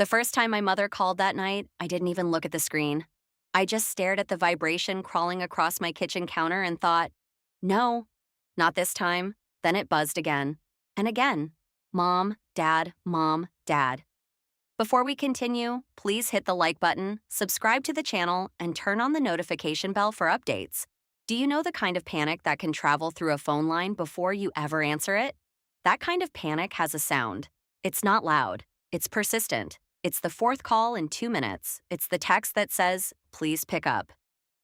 The first time my mother called that night, I didn't even look at the screen. I just stared at the vibration crawling across my kitchen counter and thought, no, not this time. Then it buzzed again. And again. Mom, Dad, Mom, Dad. Before we continue, please hit the like button, subscribe to the channel, and turn on the notification bell for updates. Do you know the kind of panic that can travel through a phone line before you ever answer it? That kind of panic has a sound. It's not loud. It's persistent. It's the fourth call in 2 minutes. It's the text that says, please pick up.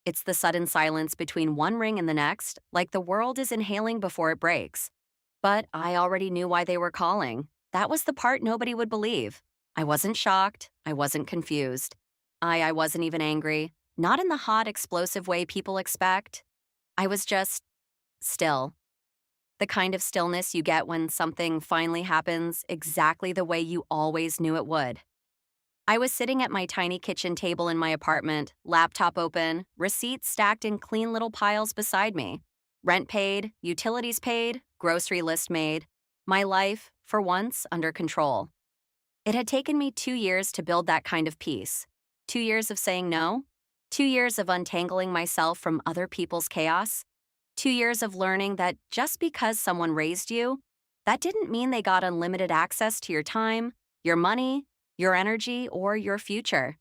It's the sudden silence between one ring and the next, like the world is inhaling before it breaks. But I already knew why they were calling. That was the part nobody would believe. I wasn't shocked. I wasn't confused. I wasn't even angry. Not in the hot, explosive way people expect. I was just still. The kind of stillness you get when something finally happens exactly the way you always knew it would. I was sitting at my tiny kitchen table in my apartment, laptop open, receipts stacked in clean little piles beside me. Rent paid, utilities paid, grocery list made. My life, for once, under control. It had taken me 2 years to build that kind of peace. 2 years of saying no. 2 years of untangling myself from other people's chaos. 2 years of learning that just because someone raised you, that didn't mean they got unlimited access to your time, your money, your energy, or your future.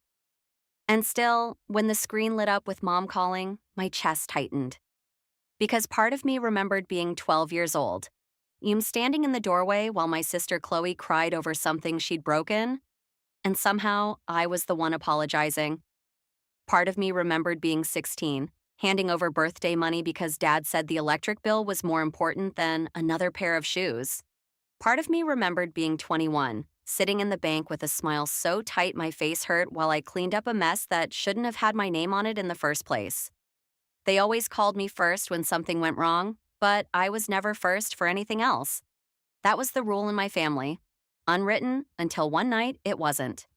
And still, when the screen lit up with Mom calling, my chest tightened. Because part of me remembered being 12 years old. Standing in the doorway while my sister Chloe cried over something she'd broken, and somehow I was the one apologizing. Part of me remembered being 16, handing over birthday money because Dad said the electric bill was more important than another pair of shoes. Part of me remembered being 21, sitting in the bank with a smile so tight my face hurt while I cleaned up a mess that shouldn't have had my name on it in the first place. They always called me first when something went wrong, but I was never first for anything else. That was the rule in my family. Unwritten until one night it wasn't.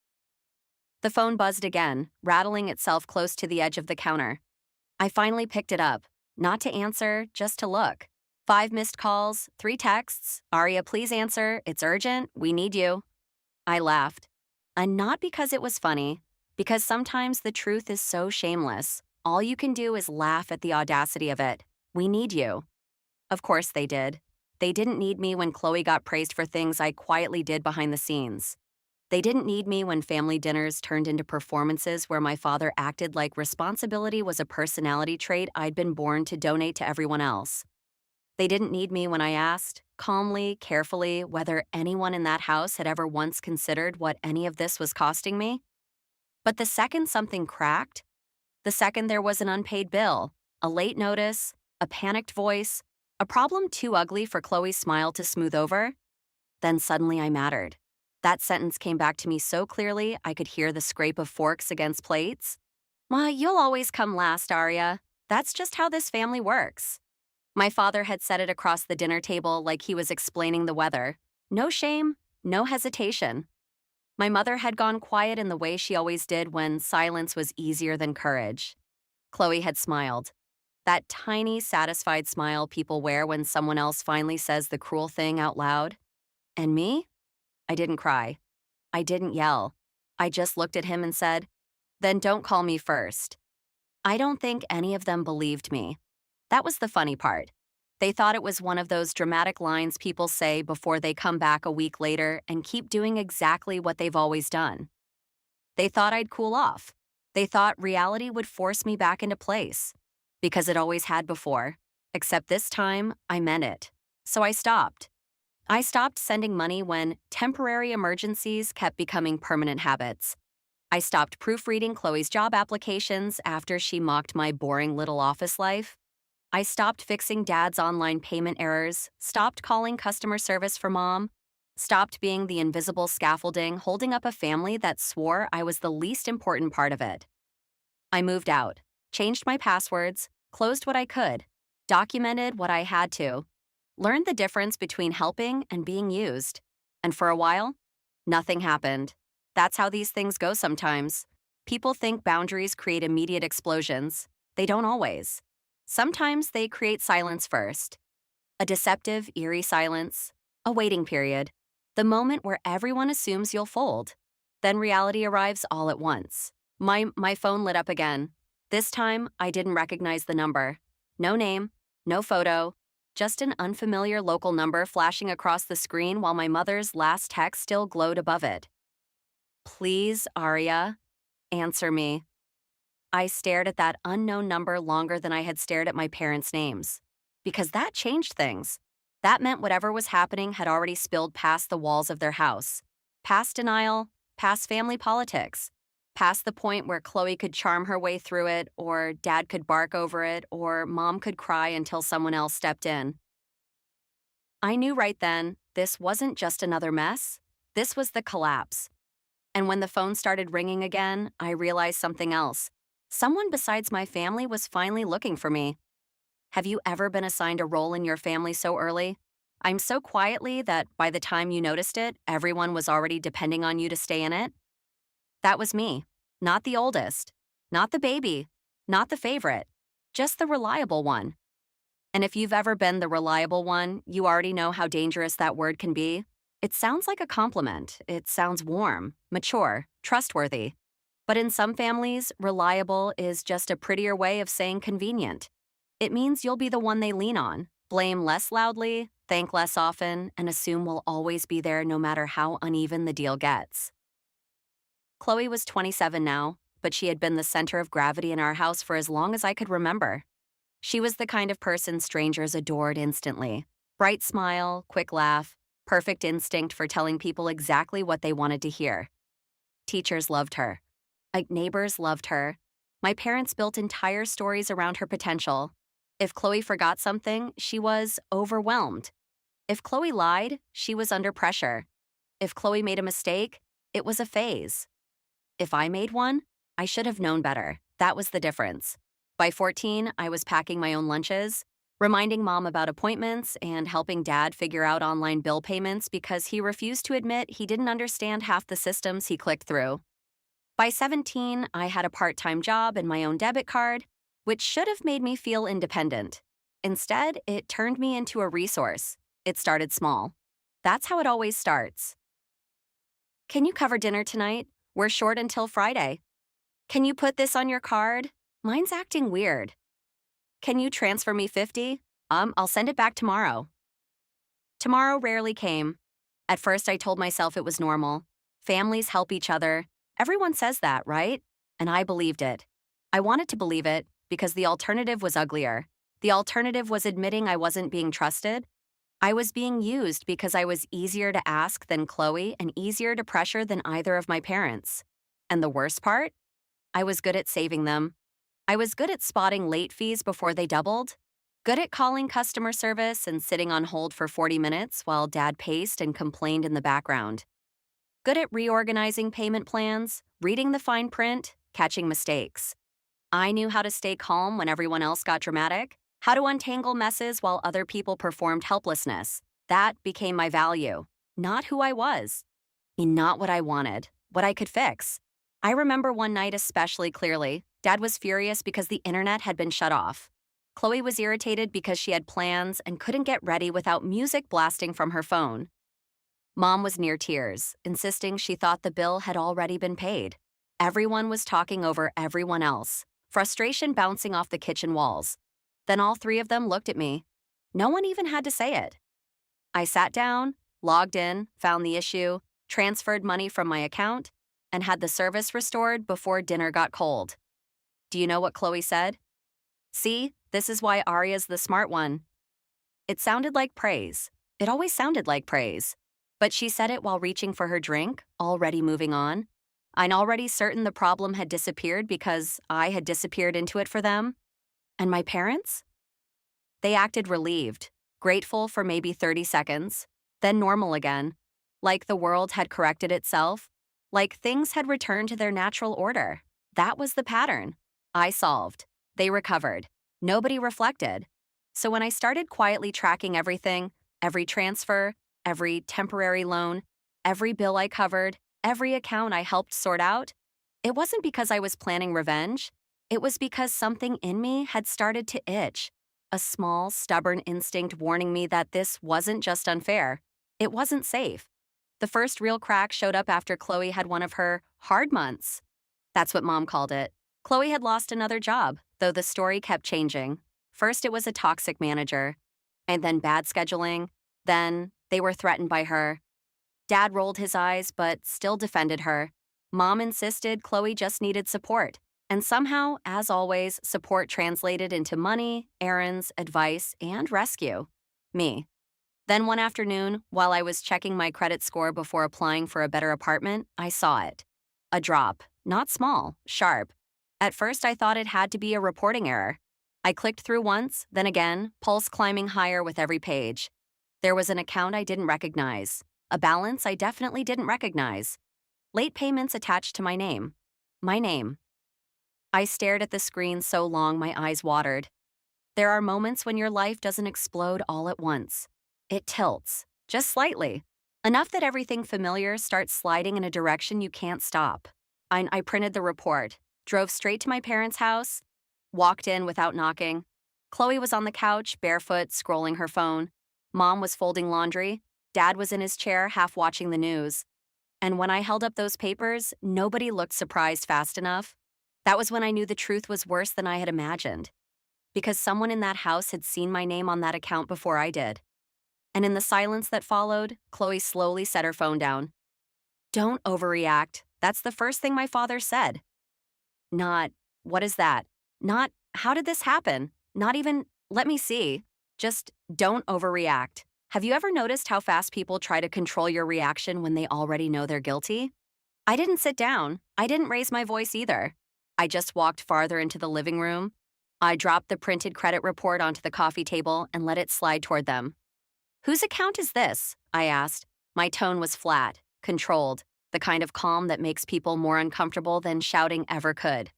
The phone buzzed again, rattling itself close to the edge of the counter. I finally picked it up, not to answer, just to look. 5 missed calls, 3 texts. Aria, please answer. It's urgent. We need you. I laughed. And not because it was funny, because sometimes the truth is so shameless. All you can do is laugh at the audacity of it. We need you. Of course they did. They didn't need me when Chloe got praised for things I quietly did behind the scenes. They didn't need me when family dinners turned into performances where my father acted like responsibility was a personality trait I'd been born to donate to everyone else. They didn't need me when I asked, calmly, carefully, whether anyone in that house had ever once considered what any of this was costing me. But the second something cracked, the second there was an unpaid bill, a late notice, a panicked voice, a problem too ugly for Chloe's smile to smooth over, then suddenly I mattered. That sentence came back to me so clearly I could hear the scrape of forks against plates. "Ma, you'll always come last, Arya. That's just how this family works." My father had said it across the dinner table like he was explaining the weather. No shame, no hesitation. My mother had gone quiet in the way she always did when silence was easier than courage. Chloe had smiled. That tiny, satisfied smile people wear when someone else finally says the cruel thing out loud. And me? I didn't cry. I didn't yell. I just looked at him and said, "Then don't call me first." I don't think any of them believed me. That was the funny part. They thought it was one of those dramatic lines people say before they come back a week later and keep doing exactly what they've always done. They thought I'd cool off. They thought reality would force me back into place. Because it always had before. Except this time, I meant it. So I stopped. I stopped sending money when temporary emergencies kept becoming permanent habits. I stopped proofreading Chloe's job applications after she mocked my boring little office life. I stopped fixing Dad's online payment errors, stopped calling customer service for Mom, stopped being the invisible scaffolding holding up a family that swore I was the least important part of it. I moved out, changed my passwords, closed what I could, documented what I had to, learned the difference between helping and being used. And for a while, nothing happened. That's how these things go sometimes. People think boundaries create immediate explosions. They don't always. Sometimes they create silence first. A deceptive, eerie silence. A waiting period. The moment where everyone assumes you'll fold. Then reality arrives all at once. My phone lit up again. This time, I didn't recognize the number. No name, no photo, just an unfamiliar local number flashing across the screen while my mother's last text still glowed above it. Please, Arya, answer me. I stared at that unknown number longer than I had stared at my parents' names. Because that changed things. That meant whatever was happening had already spilled past the walls of their house. Past denial, past family politics, past the point where Chloe could charm her way through it, or dad could bark over it, or mom could cry until someone else stepped in. I knew right then this wasn't just another mess, this was the collapse. And when the phone started ringing again, I realized something else. Someone besides my family was finally looking for me. Have you ever been assigned a role in your family so early? I'm so quietly that by the time you noticed it, everyone was already depending on you to stay in it? That was me. Not the oldest. Not the baby. Not the favorite. Just the reliable one. And if you've ever been the reliable one, you already know how dangerous that word can be. It sounds like a compliment. It sounds warm, mature, trustworthy. But in some families, reliable is just a prettier way of saying convenient. It means you'll be the one they lean on, blame less loudly, thank less often, and assume will always be there no matter how uneven the deal gets. Chloe was 27 now, but she had been the center of gravity in our house for as long as I could remember. She was the kind of person strangers adored instantly. Bright smile, quick laugh, perfect instinct for telling people exactly what they wanted to hear. Teachers loved her. Neighbors loved her. My parents built entire stories around her potential. If Chloe forgot something, she was overwhelmed. If Chloe lied, she was under pressure. If Chloe made a mistake, it was a phase. If I made one, I should have known better. That was the difference. By 14, I was packing my own lunches, reminding mom about appointments, and helping dad figure out online bill payments because he refused to admit he didn't understand half the systems he clicked through. By 17, I had a part-time job and my own debit card, which should have made me feel independent. Instead, it turned me into a resource. It started small. That's how it always starts. Can you cover dinner tonight? We're short until Friday. Can you put this on your card? Mine's acting weird. Can you transfer me 50? I'll send it back tomorrow. Tomorrow rarely came. At first, I told myself it was normal. Families help each other. Everyone says that, right? And I believed it. I wanted to believe it because the alternative was uglier. The alternative was admitting I wasn't being trusted. I was being used because I was easier to ask than Chloe and easier to pressure than either of my parents. And the worst part? I was good at saving them. I was good at spotting late fees before they doubled. Good at calling customer service and sitting on hold for 40 minutes while dad paced and complained in the background. Good at reorganizing payment plans, reading the fine print, catching mistakes. I knew how to stay calm when everyone else got dramatic, how to untangle messes while other people performed helplessness. That became my value, not who I was. Not what I wanted, what I could fix. I remember one night especially clearly. Dad was furious because the internet had been shut off. Chloe was irritated because she had plans and couldn't get ready without music blasting from her phone. Mom was near tears, insisting she thought the bill had already been paid. Everyone was talking over everyone else, frustration bouncing off the kitchen walls. Then all three of them looked at me. No one even had to say it. I sat down, logged in, found the issue, transferred money from my account, and had the service restored before dinner got cold. Do you know what Chloe said? See, this is why Arya's the smart one. It sounded like praise. It always sounded like praise. But she said it while reaching for her drink, already moving on. I'm already certain the problem had disappeared because I had disappeared into it for them. And my parents? They acted relieved, grateful for maybe 30 seconds, then normal again, like the world had corrected itself, like things had returned to their natural order. That was the pattern. I solved. They recovered. Nobody reflected. So when I started quietly tracking everything, every transfer, every temporary loan, every bill I covered, every account I helped sort out, it wasn't because I was planning revenge. It was because something in me had started to itch. A small, stubborn instinct warning me that this wasn't just unfair. It wasn't safe. The first real crack showed up after Chloe had one of her hard months. That's what Mom called it. Chloe had lost another job, though the story kept changing. First, it was a toxic manager, and then bad scheduling. Then, they were threatened by her. Dad rolled his eyes, but still defended her. Mom insisted Chloe just needed support. And somehow, as always, support translated into money, errands, advice, and rescue. Me. Then one afternoon, while I was checking my credit score before applying for a better apartment, I saw it. A drop. Not small, sharp. At first, I thought it had to be a reporting error. I clicked through once, then again, pulse climbing higher with every page. There was an account I didn't recognize. A balance I definitely didn't recognize. Late payments attached to my name. My name. I stared at the screen so long my eyes watered. There are moments when your life doesn't explode all at once. It tilts, just slightly. Enough that everything familiar starts sliding in a direction you can't stop. I printed the report, drove straight to my parents' house, walked in without knocking. Chloe was on the couch, barefoot, scrolling her phone. Mom was folding laundry. Dad was in his chair, half watching the news. And when I held up those papers, nobody looked surprised fast enough. That was when I knew the truth was worse than I had imagined. Because someone in that house had seen my name on that account before I did. And in the silence that followed, Chloe slowly set her phone down. Don't overreact. That's the first thing my father said. Not, what is that? Not, how did this happen? Not even, let me see. Just, don't overreact. Have you ever noticed how fast people try to control your reaction when they already know they're guilty? I didn't sit down. I didn't raise my voice either. I just walked farther into the living room. I dropped the printed credit report onto the coffee table and let it slide toward them. Whose account is this? I asked. My tone was flat, controlled, the kind of calm that makes people more uncomfortable than shouting ever could.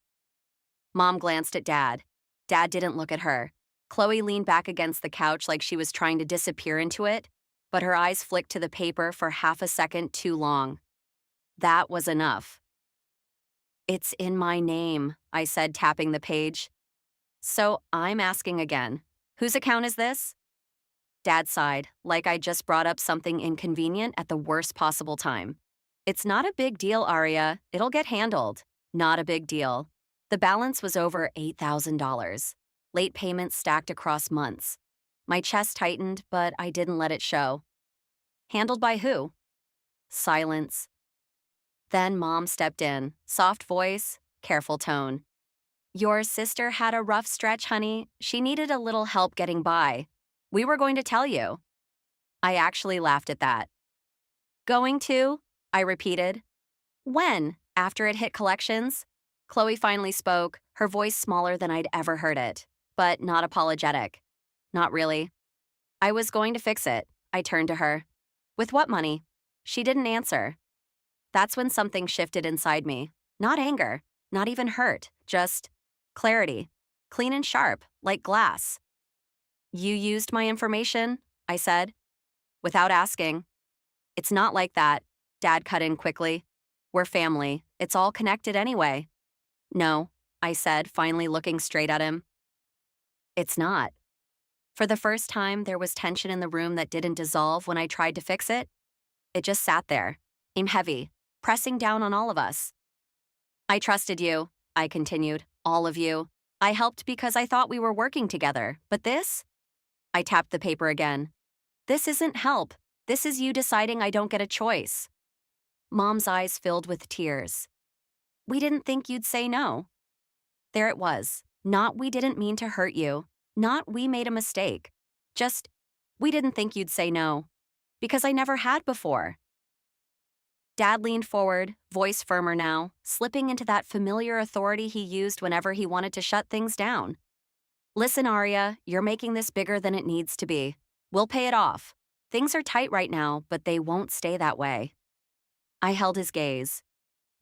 Mom glanced at Dad. Dad didn't look at her. Chloe leaned back against the couch like she was trying to disappear into it, but her eyes flicked to the paper for half a second too long. That was enough. It's in my name, I said, tapping the page. So I'm asking again. Whose account is this? Dad sighed, like I just brought up something inconvenient at the worst possible time. It's not a big deal, Arya. It'll get handled. Not a big deal. The balance was over $8,000. Late payments stacked across months. My chest tightened, but I didn't let it show. Handled by who? Silence. Then Mom stepped in, soft voice, careful tone. Your sister had a rough stretch, honey. She needed a little help getting by. We were going to tell you. I actually laughed at that. Going to? I repeated. When? After it hit collections? Chloe finally spoke, her voice smaller than I'd ever heard it, but not apologetic. Not really. I was going to fix it. I turned to her. With what money? She didn't answer. That's when something shifted inside me. Not anger, not even hurt, just clarity. Clean and sharp, like glass. You used my information? I said. Without asking. It's not like that. Dad cut in quickly. We're family. It's all connected anyway. No, I said, finally looking straight at him. It's not. For the first time, there was tension in the room that didn't dissolve when I tried to fix it. It just sat there, heavy, pressing down on all of us. I trusted you, I continued, all of you. I helped because I thought we were working together, but this? I tapped the paper again. This isn't help. This is you deciding I don't get a choice. Mom's eyes filled with tears. We didn't think you'd say no. There it was. Not we didn't mean to hurt you. Not we made a mistake. Just, we didn't think you'd say no. Because I never had before. Dad leaned forward, voice firmer now, slipping into that familiar authority he used whenever he wanted to shut things down. Listen, Arya, you're making this bigger than it needs to be. We'll pay it off. Things are tight right now, but they won't stay that way. I held his gaze.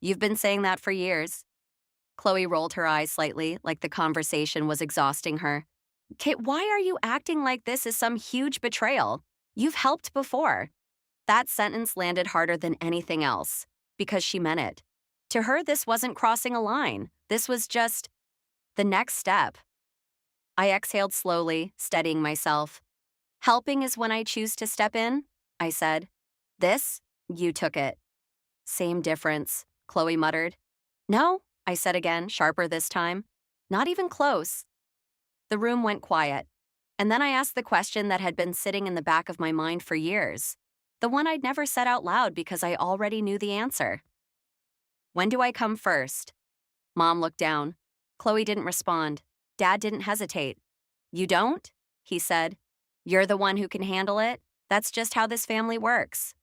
You've been saying that for years. Chloe rolled her eyes slightly, like the conversation was exhausting her. Kit, why are you acting like this is some huge betrayal? You've helped before. That sentence landed harder than anything else, because she meant it. To her, this wasn't crossing a line. This was just the next step. I exhaled slowly, steadying myself. Helping is when I choose to step in, I said. This You took it. Same difference, Chloe muttered. No, I said again, sharper this time. Not even close. The room went quiet. And then I asked the question that had been sitting in the back of my mind for years. The one I'd never said out loud because I already knew the answer. When do I come first? Mom looked down. Chloe didn't respond. Dad didn't hesitate. You don't? He said. You're the one who can handle it? That's just how this family works.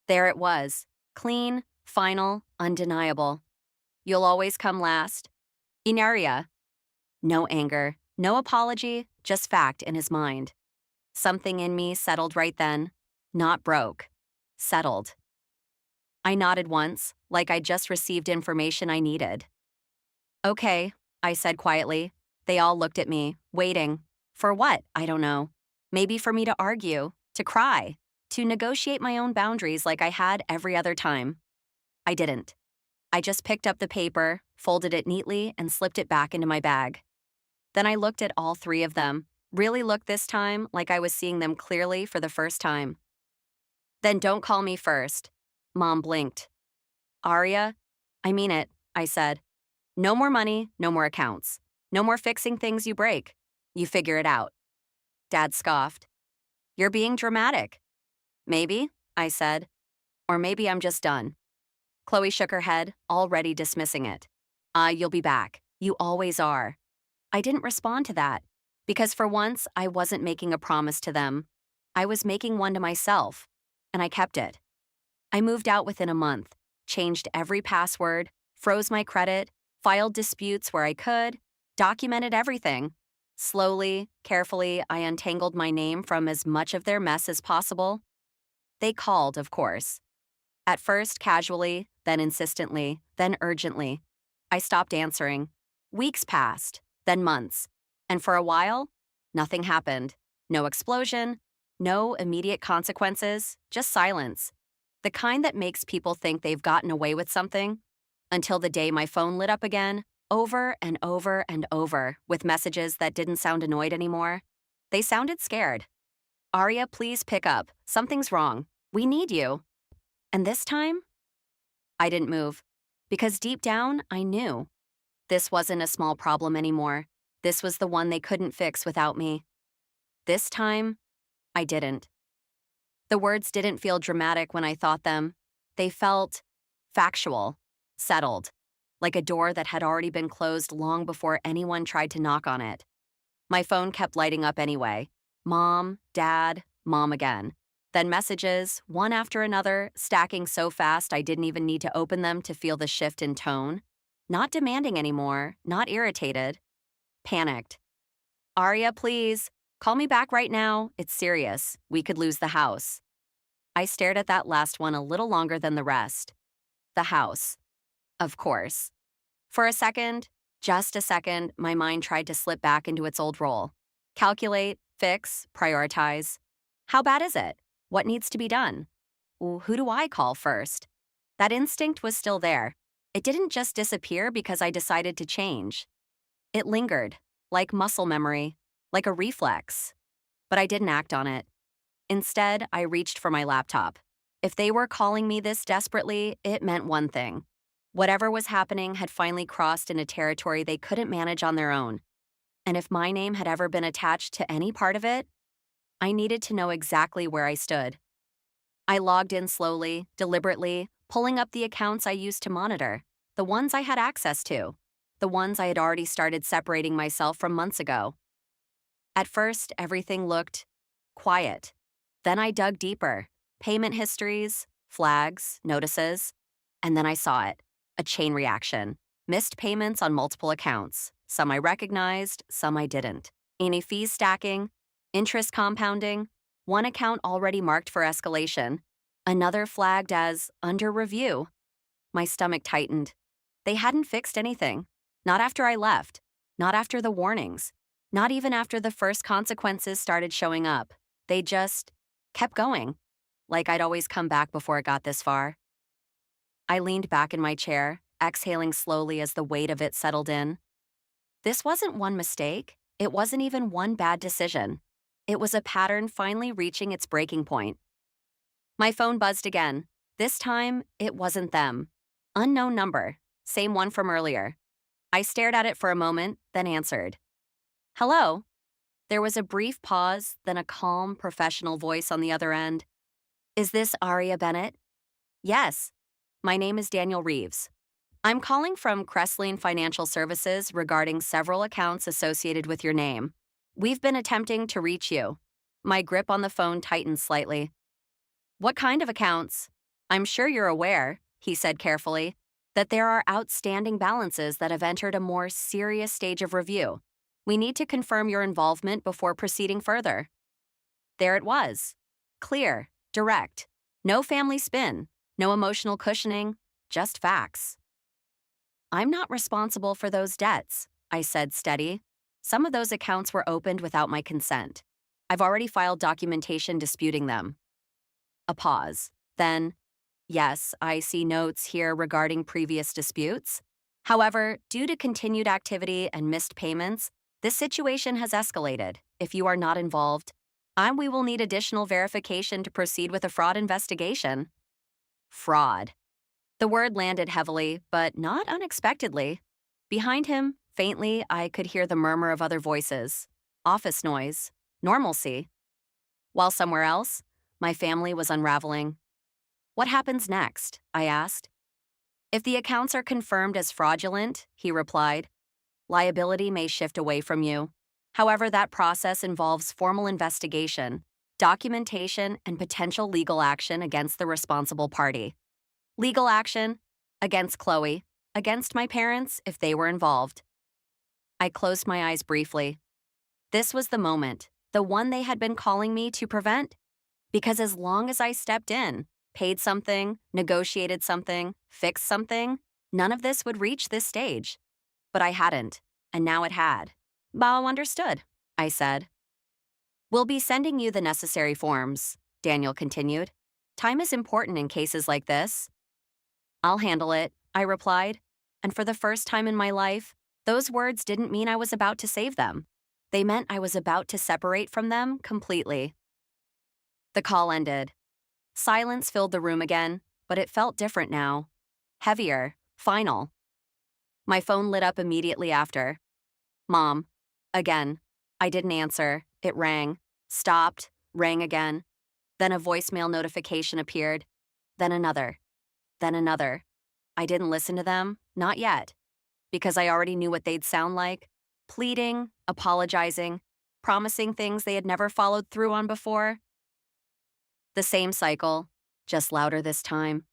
There it was. Clean, final, undeniable. You'll always come last. Inaria. No anger, no apology, just fact in his mind. Something in me settled right then. Not broke. Settled. I nodded once, like I'd just received information I needed. Okay, I said quietly. They all looked at me, waiting. For what? I don't know. Maybe for me to argue, to cry, to negotiate my own boundaries like I had every other time. I didn't. I just picked up the paper, folded it neatly, and slipped it back into my bag. Then I looked at all three of them, really looked this time like I was seeing them clearly for the first time. Then don't call me first. Mom blinked. Arya? I mean it, I said. No more money, no more accounts. No more fixing things you break. You figure it out. Dad scoffed. You're being dramatic. Maybe, I said. Or maybe I'm just done. Chloe shook her head, already dismissing it. You'll be back. You always are. I didn't respond to that, because for once I wasn't making a promise to them. I was making one to myself, and I kept it. I moved out within a month, changed every password, froze my credit, filed disputes where I could, documented everything. Slowly, carefully, I untangled my name from as much of their mess as possible. They called, of course. At first casually, then insistently, then urgently. I stopped answering. Weeks passed, then months. And for a while, nothing happened. No explosion, no immediate consequences, just silence. The kind that makes people think they've gotten away with something. Until the day my phone lit up again, over and over and over, with messages that didn't sound annoyed anymore. They sounded scared. Arya, please pick up. Something's wrong. We need you. And this time, I didn't move. Because deep down, I knew. This wasn't a small problem anymore. This was the one they couldn't fix without me. This time, I didn't. The words didn't feel dramatic when I thought them. They felt factual, settled, like a door that had already been closed long before anyone tried to knock on it. My phone kept lighting up anyway. Mom, Dad, Mom again. Then messages, one after another, stacking so fast I didn't even need to open them to feel the shift in tone. Not demanding anymore, not irritated. Panicked. Arya, please. Call me back right now. It's serious. We could lose the house. I stared at that last one a little longer than the rest. The house. Of course. For a second, just a second, my mind tried to slip back into its old role. Calculate, fix, prioritize. How bad is it? What needs to be done? Who do I call first? That instinct was still there. It didn't just disappear because I decided to change. It lingered, like muscle memory, like a reflex. But I didn't act on it. Instead, I reached for my laptop. If they were calling me this desperately, it meant one thing. Whatever was happening had finally crossed into territory they couldn't manage on their own. And if my name had ever been attached to any part of it, I needed to know exactly where I stood. I logged in slowly, deliberately, pulling up the accounts I used to monitor, the ones I had access to, the ones I had already started separating myself from months ago. At first, everything looked quiet. Then I dug deeper. Payment histories, flags, notices. And then I saw it. A chain reaction. Missed payments on multiple accounts. Some I recognized, some I didn't. Any fees stacking, interest compounding, one account already marked for escalation, another flagged as under review. My stomach tightened. They hadn't fixed anything. Not after I left. Not after the warnings. Not even after the first consequences started showing up. They just kept going, like I'd always come back before it got this far. I leaned back in my chair, exhaling slowly as the weight of it settled in. This wasn't one mistake. It wasn't even one bad decision. It was a pattern finally reaching its breaking point. My phone buzzed again, This time, it wasn't them. Unknown number, same one from earlier. I stared at it for a moment, then answered. Hello? There was a brief pause, then a calm, professional voice on the other end. Is this Aria Bennett? Yes. My name is Daniel Reeves. I'm calling from Crestline Financial Services regarding several accounts associated with your name. We've been attempting to reach you. My grip on the phone tightened slightly. What kind of accounts? I'm sure you're aware, he said carefully, that there are outstanding balances that have entered a more serious stage of review. We need to confirm your involvement before proceeding further. There it was. Clear, direct. No family spin, no emotional cushioning, just facts. I'm not responsible for those debts, I said steady. Some of those accounts were opened without my consent. I've already filed documentation disputing them. A pause. Then, yes, I see notes here regarding previous disputes. However, due to continued activity and missed payments, this situation has escalated. If you are not involved, we will need additional verification to proceed with a fraud investigation. Fraud. The word landed heavily, but not unexpectedly. Behind him, faintly, I could hear the murmur of other voices. Office noise. Normalcy. While somewhere else, my family was unraveling. What happens next? I asked. If the accounts are confirmed as fraudulent, he replied, liability may shift away from you. However, that process involves formal investigation, documentation, and potential legal action against the responsible party. Legal action against Chloe, against my parents if they were involved. I closed my eyes briefly. This was the moment, the one they had been calling me to prevent. Because as long as I stepped in, paid something, negotiated something, fixed something, none of this would reach this stage. But I hadn't, and now it had. Bao understood, I said. We'll be sending you the necessary forms, Daniel continued. Time is important in cases like this. I'll handle it, I replied, and for the first time in my life, those words didn't mean I was about to save them. They meant I was about to separate from them completely. The call ended. Silence filled the room again, but it felt different now. Heavier, final. My phone lit up immediately after. Mom. Again. I didn't answer. It rang. Stopped. Rang again. Then a voicemail notification appeared. Then another. Then another. I didn't listen to them, not yet, because I already knew what they'd sound like. Pleading, apologizing, promising things they had never followed through on before. The same cycle, just louder this time.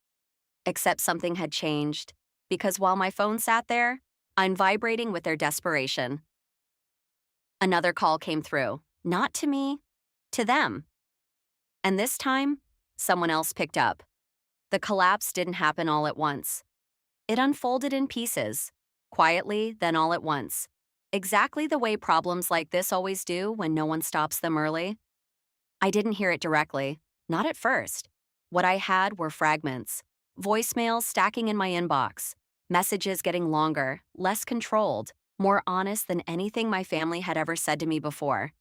Except something had changed, because while my phone sat there, I'm vibrating with their desperation. Another call came through, not to me, to them. And this time, someone else picked up. The collapse didn't happen all at once. It unfolded in pieces, quietly, then all at once. Exactly the way problems like this always do when no one stops them early. I didn't hear it directly, not at first. What I had were fragments, voicemails stacking in my inbox, messages getting longer, less controlled, more honest than anything my family had ever said to me before.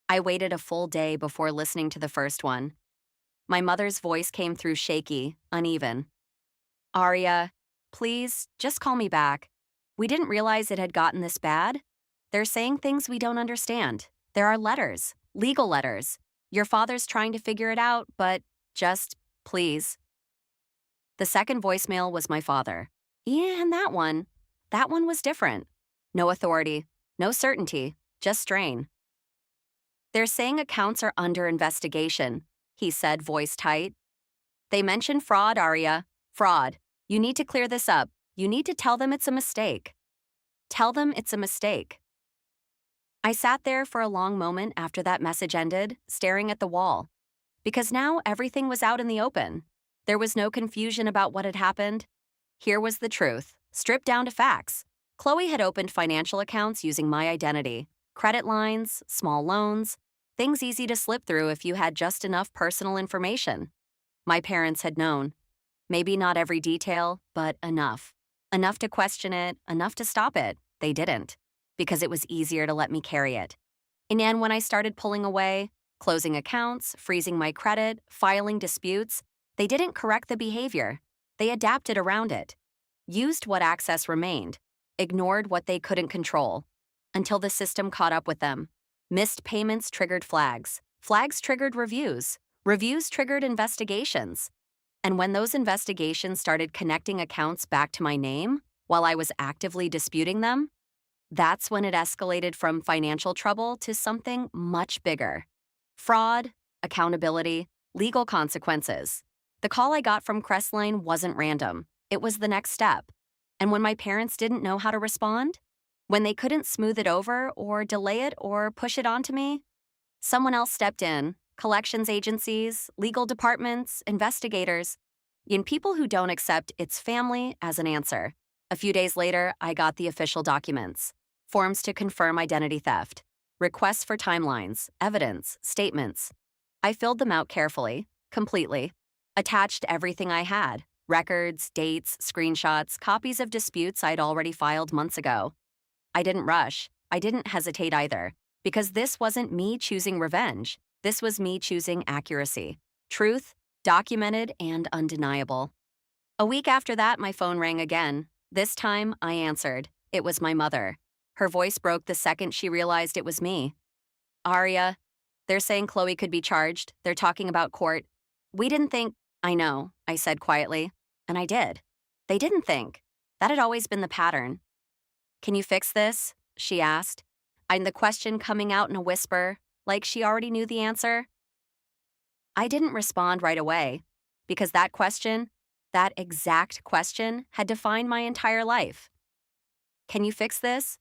I waited a full day before listening to the first one. My mother's voice came through shaky, uneven. Aria, please, just call me back. We didn't realize it had gotten this bad. They're saying things we don't understand. There are letters, legal letters. Your father's trying to figure it out, but just, please. The second voicemail was my father. Yeah, and that one was different. No authority, no certainty, just strain. They're saying accounts are under investigation, he said, voice tight. They mention fraud, Aria. Fraud. You need to clear this up. You need to tell them it's a mistake. Tell them it's a mistake. I sat there for a long moment after that message ended, staring at the wall. Because now everything was out in the open. There was no confusion about what had happened. Here was the truth, stripped down to facts. Chloe had opened financial accounts using my identity. Credit lines, small loans, things easy to slip through if you had just enough personal information. My parents had known. Maybe not every detail, but enough. Enough to question it, enough to stop it. They didn't, because it was easier to let me carry it. And when I started pulling away, closing accounts, freezing my credit, filing disputes, They didn't correct the behavior. They adapted around it, used what access remained, ignored what they couldn't control, until the system caught up with them. Missed payments triggered flags. Flags triggered reviews. Reviews triggered investigations. And when those investigations started connecting accounts back to my name while I was actively disputing them, that's when it escalated from financial trouble to something much bigger. Fraud, accountability, legal consequences. The call I got from Crestline wasn't random. It was the next step. And when my parents didn't know how to respond, when they couldn't smooth it over or delay it or push it onto me, someone else stepped in. Collections agencies, legal departments, investigators, and people who don't accept "it's family" as an answer. A few days later, I got the official documents. Forms to confirm identity theft, requests for timelines, evidence, statements. I filled them out carefully, completely, attached everything I had: records, dates, screenshots, copies of disputes I'd already filed months ago. I didn't rush. I didn't hesitate either, because this wasn't me choosing revenge. This was me choosing accuracy. Truth, documented and undeniable. A week after that, my phone rang again. This time, I answered. It was my mother. Her voice broke the second she realized it was me. "Aria, they're saying Chloe could be charged. They're talking about court. We didn't think—" "I know," I said quietly. And I did. They didn't think. That had always been the pattern. "Can you fix this?" she asked. And the question coming out in a whisper, like she already knew the answer. I didn't respond right away, because that question, that exact question, had defined my entire life. "Can you fix this?"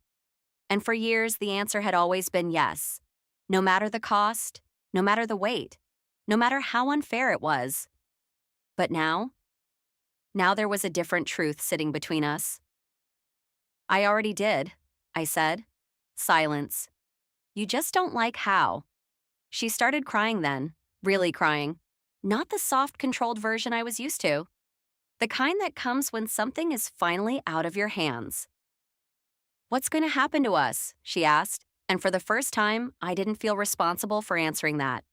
And for years, the answer had always been yes. No matter the cost, no matter the weight, no matter how unfair it was. But now there was a different truth sitting between us. "I already did," I said. Silence. "You just don't like how." She started crying then, really crying. Not the soft, controlled version I was used to. The kind that comes when something is finally out of your hands. "What's going to happen to us?" she asked, and for the first time, I didn't feel responsible for answering that.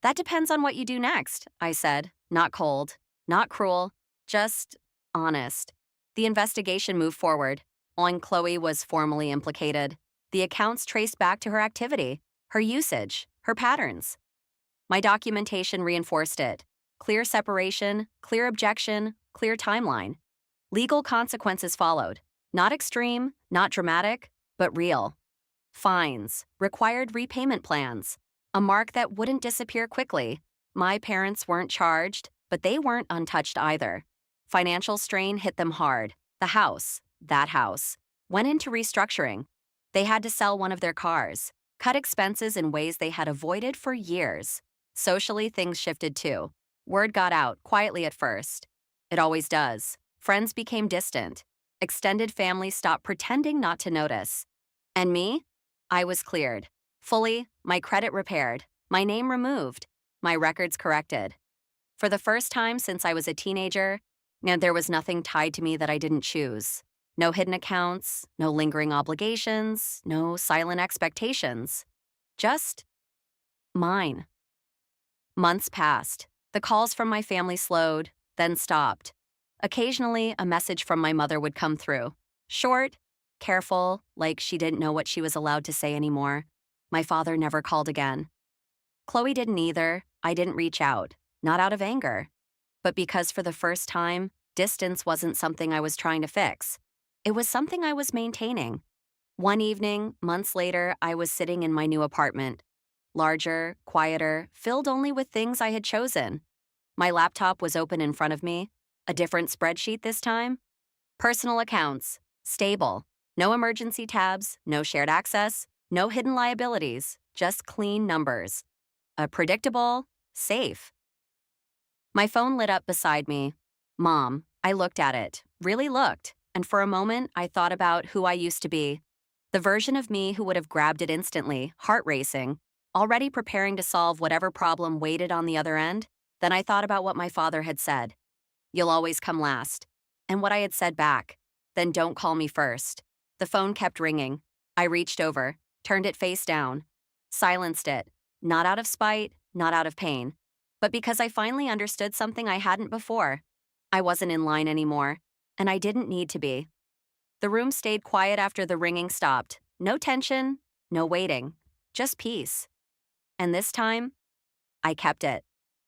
"That depends on what you do next," I said, not cold, not cruel, just honest. The investigation moved forward. And Chloe was formally implicated. The accounts traced back to her activity, her usage, her patterns. My documentation reinforced it. Clear separation, clear objection, clear timeline. Legal consequences followed. Not extreme, not dramatic, but real. Fines, required repayment plans, a mark that wouldn't disappear quickly. My parents weren't charged, but they weren't untouched either. Financial strain hit them hard. The house, that house, went into restructuring. They had to sell one of their cars, cut expenses in ways they had avoided for years. Socially, things shifted too. Word got out, quietly at first. It always does. Friends became distant. Extended family stopped pretending not to notice. And me? I was cleared. Fully, my credit repaired, my name removed, my records corrected. For the first time since I was a teenager, there was nothing tied to me that I didn't choose. No hidden accounts, no lingering obligations, no silent expectations. Just mine. Months passed. The calls from my family slowed, then stopped. Occasionally, a message from my mother would come through. Short, careful, like she didn't know what she was allowed to say anymore. My father never called again. Chloe didn't either. I didn't reach out, not out of anger, but because for the first time, distance wasn't something I was trying to fix. It was something I was maintaining. One evening, months later, I was sitting in my new apartment. Larger, quieter, filled only with things I had chosen. My laptop was open in front of me. A different spreadsheet this time. Personal accounts. Stable. No emergency tabs, no shared access, no hidden liabilities, just clean numbers. Predictable, safe. My phone lit up beside me. Mom. I looked at it, really looked, and for a moment I thought about who I used to be. The version of me who would have grabbed it instantly, heart racing, already preparing to solve whatever problem waited on the other end. Then I thought about what my father had said. "You'll always come last." And what I had said back. "Then don't call me first." The phone kept ringing. I reached over, turned it face down, silenced it, not out of spite, not out of pain. but because I finally understood something I hadn't before. I wasn't in line anymore, and I didn't need to be. The room stayed quiet after the ringing stopped. No tension, no waiting, just peace. And this time, I kept it.